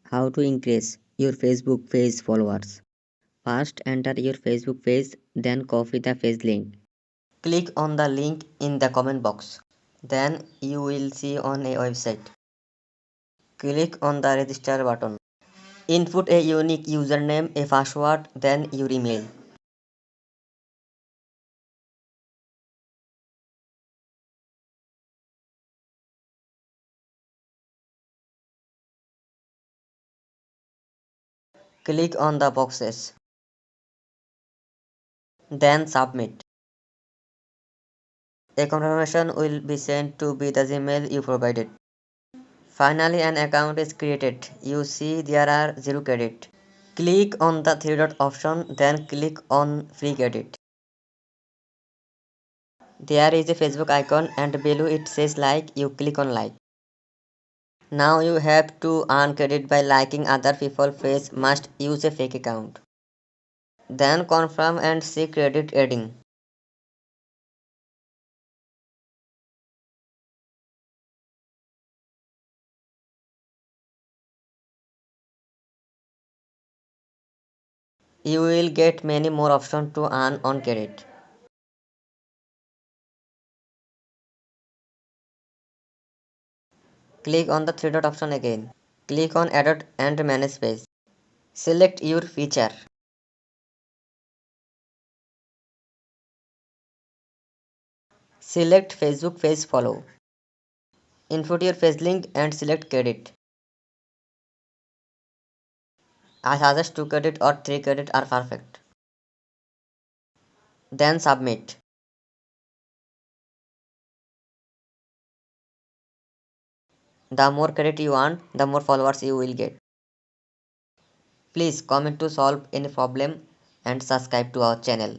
How to increase your Facebook page followers. First, enter your Facebook page, then copy the page link. Click on the link in the comment box. Then you will see on a website. Click on the register button. Input a unique username, a password, then your email. Click on the boxes. Then submit. A confirmation will be sent to the Gmail you provided. Finally, an account is created. You see there are 0 credit. Click on the three dot option, then click on free credit. There is a Facebook icon and below it says like. You click on like. Now you have to earn credit by liking other people's page. Must use a fake account. Then confirm and see credit adding. You will get many more options to earn on credit. Click on the three dot option again. Click on edit and manage page. Select your feature. Select Facebook page follow. Input your page link and select credit. I suggest 2 credit or 3 credit are perfect. Then submit. The more credit you earn, the more followers you will get. Please comment to solve any problem and subscribe to our channel.